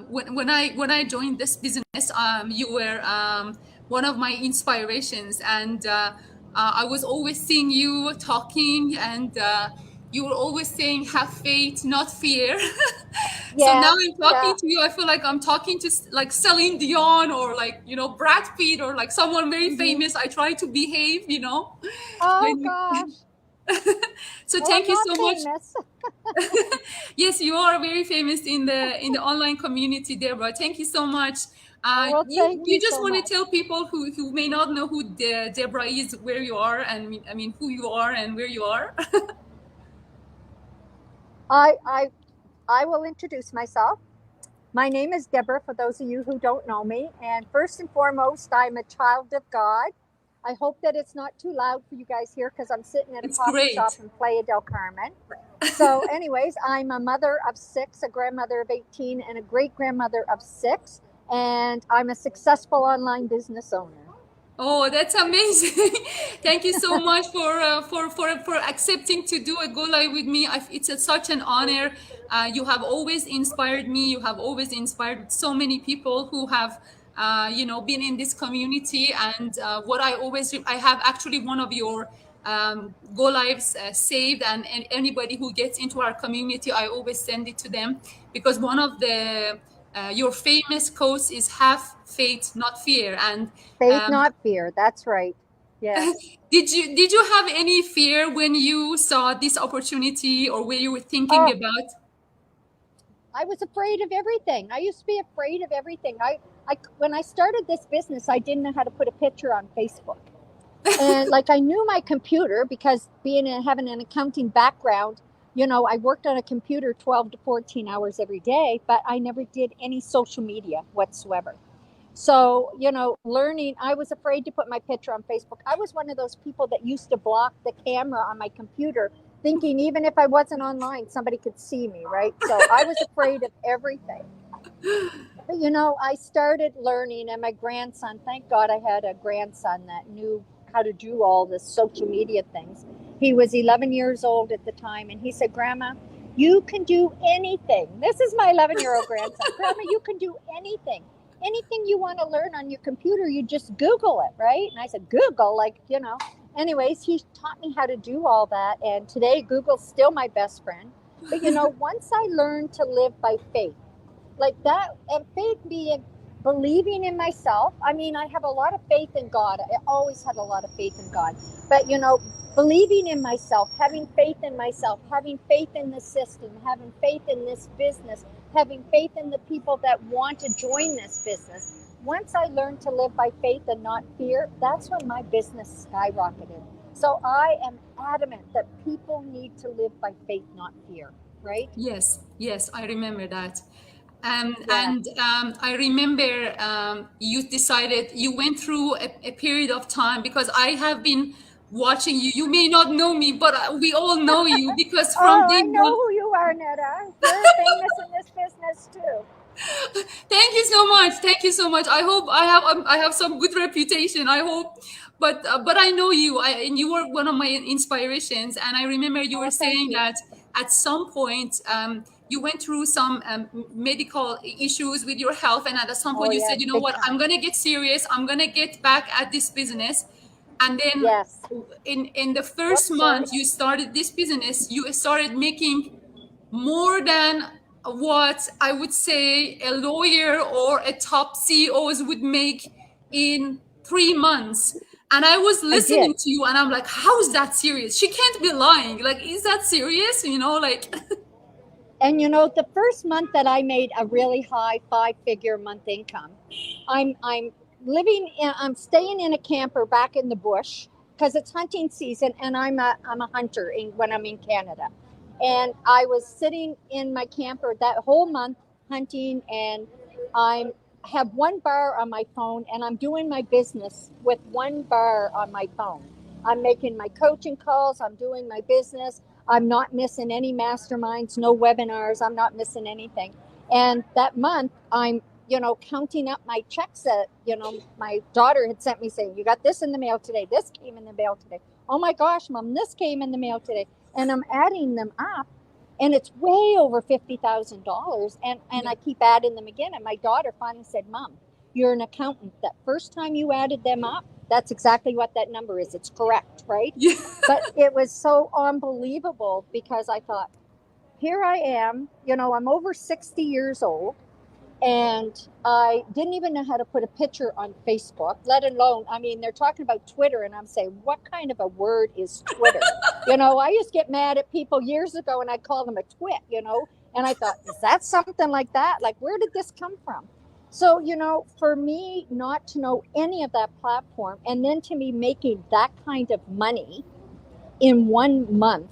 when I joined this business, you were one of my inspirations, and I was always seeing you talking, and you were always saying, "Have faith, not fear." So now Yeah, I'm talking to you. I feel like I'm talking to like Celine Dion or like Brad Pitt or like someone very hmm famous. I try to behave, Oh when gosh. so Well, I'm thank you not so much. famous. Yes, you are very famous in the online community, Deborah. Thank you so much. Oh, well, thank You you just so want to much. tell people who may not know who Deborah is, where you are, and I mean who you are and where you are. I I I will introduce myself. My name is Deborah, for those of you who don't know me. And first and foremost, I'm a child of God. I hope that it's not too loud for you guys here because I'm sitting at a It's coffee great. shop in Playa del Carmen. So, anyways, I'm a mother of six, a grandmother of 18, and a great grandmother of six. And I'm a successful online business owner. Oh, that's amazing! Thank you so much for accepting to do a go live with me. It's such an honor. You have always inspired me. You have always inspired so many people who have been in this community. And what I have actually one of your go lives saved, and anybody who gets into our community, I always send it to them, because one of the your famous quotes is "Have faith, not fear." And Faith, um, not fear. That's right. Yes. did you have any fear when you saw this opportunity, or were you thinking Oh, about? I was afraid of everything. I used to be afraid of everything. When I started this business, I didn't know how to put a picture on Facebook. And like I knew my computer because having an accounting background, I worked on a computer 12 to 14 hours every day, but I never did any social media whatsoever. So, learning, I was afraid to put my picture on Facebook. I was one of those people that used to block the camera on my computer, thinking even if I wasn't online, somebody could see me, right? So I was afraid of everything. But, I started learning, and my grandson, thank God I had a grandson that knew how to do all the social media things. He was 11 years old at the time, and he said, Grandma, you can do anything. This is my 11-year-old grandson. Grandma, you can do anything. Anything you want to learn on your computer, you just Google it, right? And I said, Google, Anyways, he taught me how to do all that. And today, Google's still my best friend. But, once I learned to live by faith, like that, and faith being believing in myself. I mean, I have a lot of faith in God. I always had a lot of faith in God. But believing in myself, having faith in myself, having faith in the system, having faith in this business, having faith in the people that want to join this business. Once I learned to live by faith and not fear, that's when my business skyrocketed. So I am adamant that people need to live by faith, not fear, right? Yes, yes, I remember that. Yeah. And I remember you went through a period of time, because I have been watching you. You may not know me, but we all know you, because from Oh, day I know one. who you are, Netta. You're famous in this business too. Thank you so much. Thank you so much. I hope I have some good reputation. I hope, but I know you. And you were one of my inspirations. And I remember you were Oh, thank saying you. that at some point you went through some medical issues with your health, and at some Oh, point you said, yes, you know big what, I'm time. gonna get serious. I'm gonna get back at this business. And then Yes. in the first Whoops, sorry. month you started this business, you started making more than what I would say a lawyer or a top CEOs would make in 3 months. And I was I listening did. to you, and I'm like, how is that serious? She can't be lying. Like, is that serious? Like, And the first month that I made a really high five-figure month income, I'm I'm staying in a camper back in the bush because it's hunting season, and I'm a hunter when I'm in Canada. And I was sitting in my camper that whole month hunting, and I'm have one bar on my phone, and I'm doing my business with one bar on my phone. I'm making my coaching calls, I'm doing my business, I'm not missing any masterminds, no webinars. I'm not missing anything. And that month, I'm, counting up my checks that, my daughter had sent me saying, you got this in the mail today. This came in the mail today. Oh my gosh, Mom, this came in the mail today. And I'm adding them up. and it's way over $50,000. And I keep adding them again. And my daughter finally said, Mom, you're an accountant. That first time you added them up, that's exactly what that number is. It's correct, right? Yeah. But it was so unbelievable because I thought, here I am, you know, I'm over 60 years old, and I didn't even know how to put a picture on Facebook, let alone, I mean, they're talking about Twitter, and I'm saying, what kind of a word is Twitter? You know, I used to get mad at people years ago, and I'd call them a twit, you know, and I thought, is that something like that? Like, where did this come from? So, you know, for me not to know any of that platform, and then to be making that kind of money in 1 month,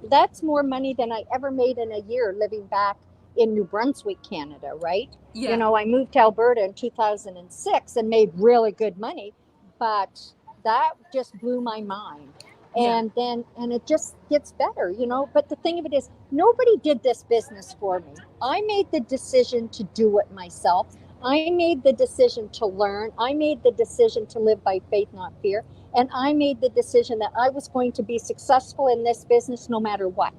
that's more money than I ever made in a year living back in New Brunswick, Canada, right? Yeah. You know, I moved to Alberta in 2006 and made really good money, but that just blew my mind. And then, and it just gets better, you know. But the thing of it is, nobody did this business for me. I made the decision to do it myself. I made the decision to learn. I made the decision to live by faith, not fear. And I made the decision that I was going to be successful in this business no matter what.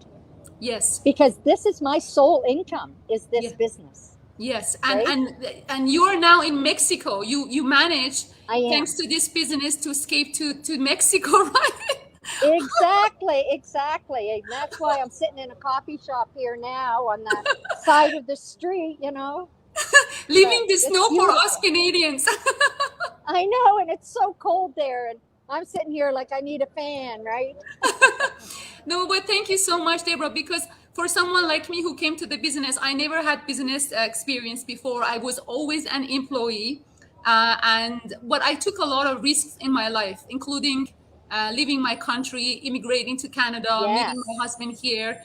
Yes. Because this is my sole income, is this business. Yes. Right? And you're now in Mexico. You managed, thanks am. to this business, to escape to Mexico, right? Exactly. And that's why I'm sitting in a coffee shop here now on the side of the street, you know. Leaving the snow beautiful. for us Canadians. I know, and it's so cold there, and I'm sitting here like I need a fan, right? No, but thank you so much, Deborah, because for someone like me who came to the business, I never had business experience before. I was always an employee, but I took a lot of risks in my life, including leaving my country, immigrating to Canada, meeting my husband here.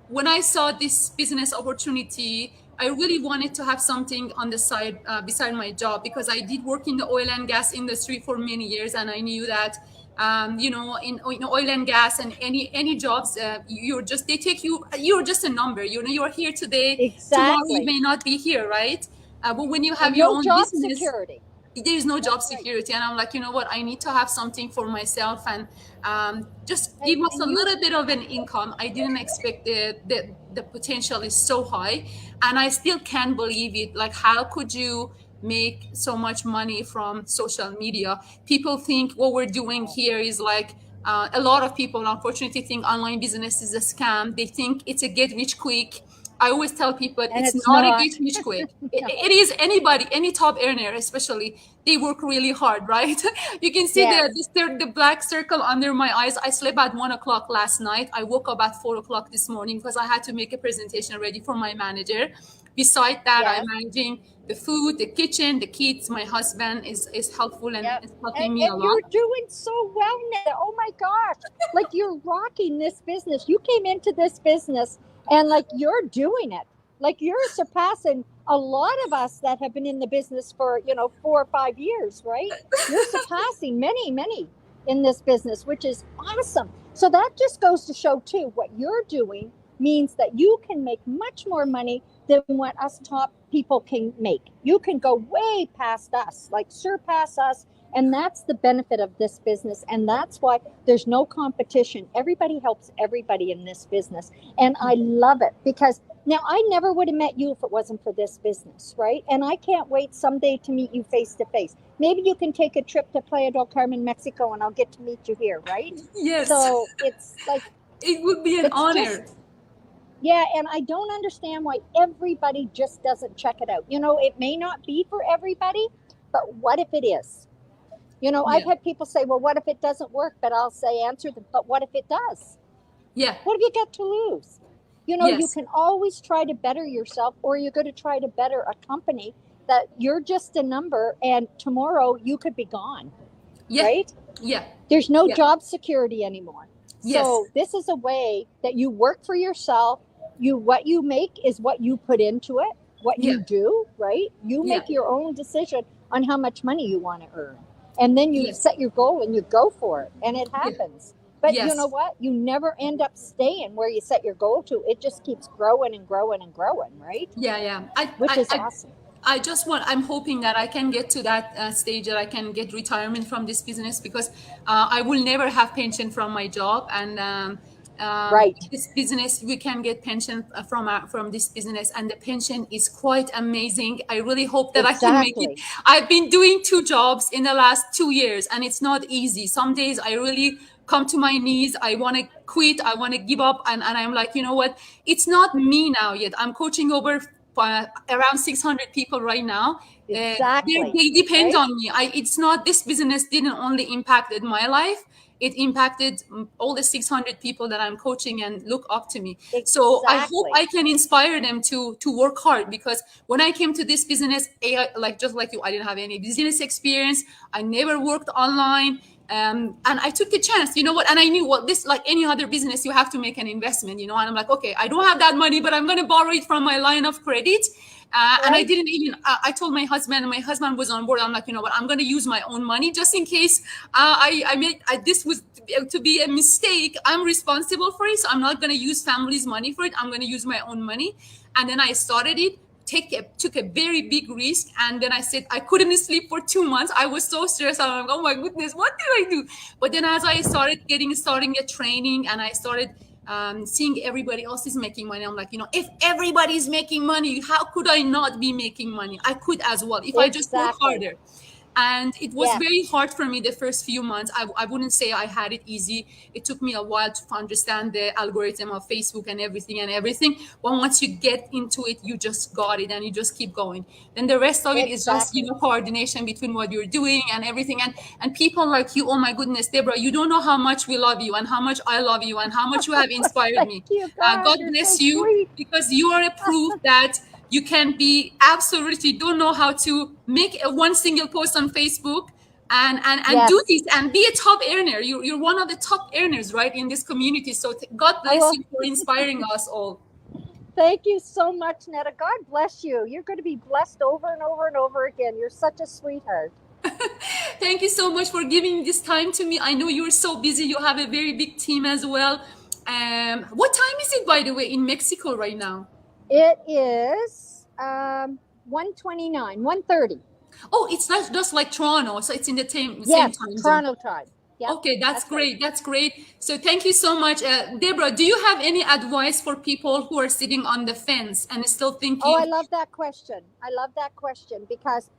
When I saw this business opportunity, I really wanted to have something on the side beside my job, because I did work in the oil and gas industry for many years, and I knew that you know, in oil and gas and any jobs, you're just a number. You know, you're here today. Tomorrow you may not be here, right? But when you have your own job business, security. There is no job security. And I'm like, you know what, I need to have something for myself, and just give us a little bit of an income. I didn't expect the potential is so high, and I still can't believe it. Like, how could you make so much money from social media? People think what we're doing here is like, a lot of people unfortunately think online business is a scam. They think it's a get rich quick. I always tell people it's not a get rich quick. It is anybody, any top earner especially, they work really hard, right? You can see the black circle under my eyes. I slept at 1 o'clock last night. I woke up at 4 o'clock this morning because I had to make a presentation ready for my manager. Besides that, I'm managing the food, the kitchen, the kids. My husband is helpful and is helping me a lot. You're doing so well now. Oh my gosh. Like, you're rocking this business. You came into this business and like, you're doing it. Like, you're surpassing a lot of us that have been in the business for, 4 or 5 years, right? You're surpassing many in this business, which is awesome. So that just goes to show too, what you're doing means that you can make much more money than what us top people can make. You can go way past us, like surpass us. And that's the benefit of this business. And that's why there's no competition. Everybody helps everybody in this business. And I love it, because now I never would have met you if it wasn't for this business, right? And I can't wait someday to meet you face to face. Maybe you can take a trip to Playa del Carmen, Mexico, and I'll get to meet you here, right? Yes. So it's like, it would be an honor. And I don't understand why everybody just doesn't check it out. It may not be for everybody, but what if it is? I've had people say, well, what if it doesn't work? But I'll say, answer them, but what if it does? Yeah. What have you got to lose? You can always try to better yourself, or you're going to try to better a company that you're just a number, and tomorrow you could be gone. Yeah. Right? Yeah. There's no job security anymore. Yes. So this is a way that you work for yourself. What you make is what you put into it, what you do, right? You make your own decision on how much money you want to earn. And then you set your goal and you go for it, and it happens. But you know what? You never end up staying where you set your goal to. It just keeps growing and growing and growing, right? Yeah. Which is awesome. I'm hoping that I can get to that stage, that I can get retirement from this business, because I will never have pension from my job. And Right. This business, we can get pension from this business, and the pension is quite amazing. I really hope that I can make it. I've been doing 2 jobs in the last 2 years, and it's not easy. Some days I really come to my knees. I want to quit. I want to give up. And I'm like, you know what? It's not me now yet. I'm coaching over around 600 people right now. Exactly. They depend on me. It's not, this business didn't only impacted my life. It impacted all the 600 people that I'm coaching and look up to me. Exactly. So I hope I can inspire them to work hard, because when I came to this business, just like you, I didn't have any business experience. I never worked online. And I took the chance, you know what? And I knew, well, this, like any other business, you have to make an investment, you know? And I'm like, okay, I don't have that money, but I'm going to borrow it from my line of credit. Right. And I didn't even, I told my husband, and my husband was on board. I'm like, you know what, I'm going to use my own money just in case this was to be a mistake. I'm responsible for it. So I'm not going to use family's money for it. I'm going to use my own money. And then I started it. Took a very big risk, and then I said I couldn't sleep for 2 months. I was so stressed. I'm like, oh my goodness, what did I do? But then as I started starting a training, and I started seeing everybody else is making money, I'm like, you know, if everybody's making money, how could I not be making money? I could as well if I just work harder. And it was very hard for me the first few months. I wouldn't say I had it easy. It took me a while to understand the algorithm of Facebook and everything. But once you get into it, you just got it, and you just keep going. Then the rest of it is just, you know, coordination between what you're doing and everything. And people like you, oh my goodness, Deborah, you don't know how much we love you, and how much I love you, and how much you have inspired me. God bless you, because you are a proof that you can be absolutely don't know how to make one single post on Facebook and do this and be a top earner. You're one of the top earners, right, in this community. So God bless you for inspiring us all. Thank you so much, Netta. God bless you. You're going to be blessed over and over and over again. You're such a sweetheart. Thank you so much for giving this time to me. I know you're so busy. You have a very big team as well. What time is it, by the way, in Mexico right now? It is 1:29, 1:30. Oh, it's not just like Toronto, so it's in the same time zone. Toronto time. Yep, okay, that's great. Right. That's great. So thank you so much. Deborah, do you have any advice for people who are sitting on the fence and still thinking? Oh, I love that question. Because,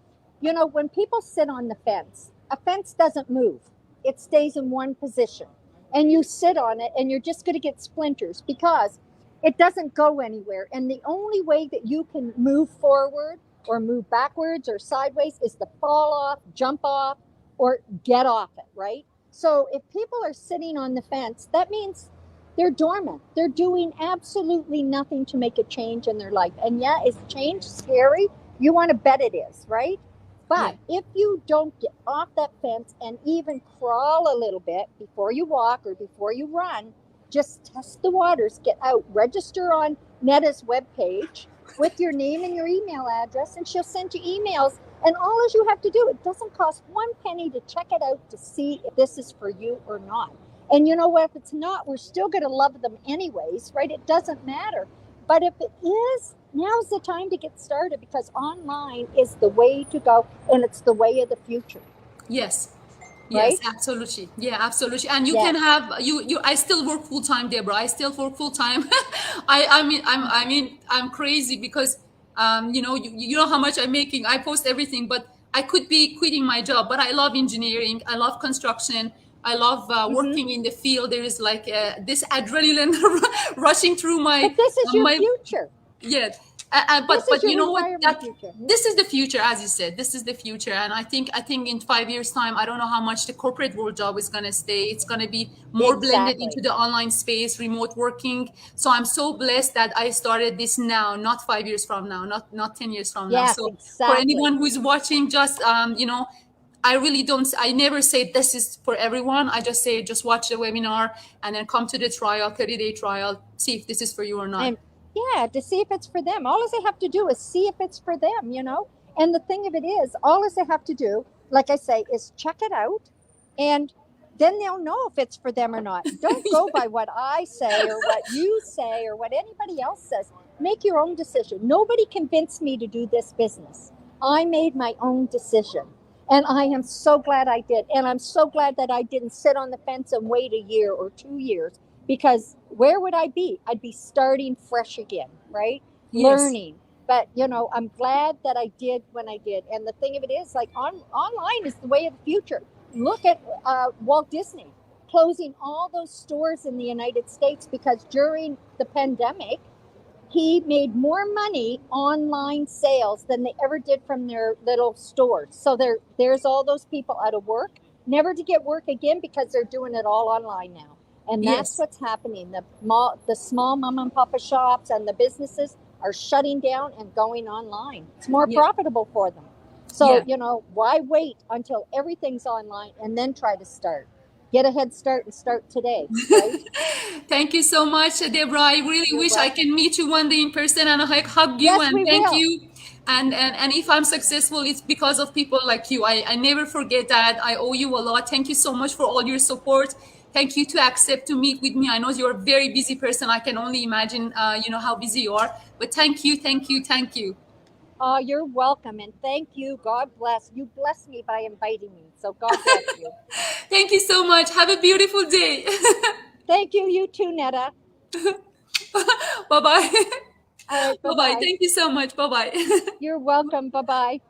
you know, when people sit on the fence, a fence doesn't move. It stays in one position. And you sit on it, and you're just going to get splinters, because it doesn't go anywhere. And the only way that you can move forward or move backwards or sideways is to fall off, jump off, or get off it, right? So if people are sitting on the fence, that means they're dormant. They're doing absolutely nothing to make a change in their life. And yeah, is change scary? You want to bet it is, right? But if you don't get off that fence and even crawl a little bit before you walk or before you run, just test the waters, get out, register on Netta's webpage with your name and your email address, and she'll send you emails. And all as you have to do, it doesn't cost 1 penny to check it out to see if this is for you or not. And you know what? If it's not, we're still going to love them anyways, right? It doesn't matter. But if it is, now's the time to get started, because online is the way to go, and it's the way of the future. Yes. Yes, right? Absolutely. Yeah, absolutely. And you can have I still work full time, Deborah. I still work full time. I'm crazy because you know how much I'm making. I post everything, but I could be quitting my job, but I love engineering. I love construction. I love working in the field. There is like this adrenaline rushing through my. But this is your future. Yeah. But you know what? This is the future, as you said. This is the future, and I think in 5 years' time, I don't know how much the corporate world job is going to stay. It's going to be more blended into the online space, remote working. So I'm so blessed that I started this now, not 5 years from now, not 10 years from now. So for anyone who's watching, just I never say this is for everyone. I just say just watch the webinar and then come to the trial, 30-day trial, see if this is for you or not. To see if it's for them. All they have to do is see if it's for them, you know. And the thing of it is, all they have to do, like I say, is check it out, and then they'll know if it's for them or not. Don't go by what I say or what you say or what anybody else says. Make your own decision. Nobody convinced me to do this business. I made my own decision, and I am so glad I did. And I'm so glad that I didn't sit on the fence and wait a year or 2 years, because where would I be? I'd be starting fresh again, right? Yes. Learning. But, you know, I'm glad that I did when I did. And the thing of it is, like, online is the way of the future. Look at Walt Disney closing all those stores in the United States because during the pandemic, he made more money online sales than they ever did from their little stores. So there's all those people out of work, never to get work again because they're doing it all online now. And that's Yes. what's happening. The small mom and papa shops and the businesses are shutting down and going online. It's more Yeah. profitable for them. So, Yeah. you know, why wait until everything's online and then try to start? Get a head start and start today, right? Thank you so much, Deborah. I really You're wish I welcome. can meet you one day in person and hug you Yes, and we thank will. you. And if I'm successful, it's because of people like you. I never forget that. I owe you a lot. Thank you so much for all your support. Thank you to accept to meet with me. I know you're a very busy person. I can only imagine, how busy you are. But thank you, thank you, thank you. Oh, you're welcome. And thank you. God bless. You blessed me by inviting me. So God bless you. Thank you so much. Have a beautiful day. Thank you. You too, Netta. Bye-bye. All right. Bye-bye. Bye-bye. Thank you so much. Bye-bye. You're welcome. Bye-bye.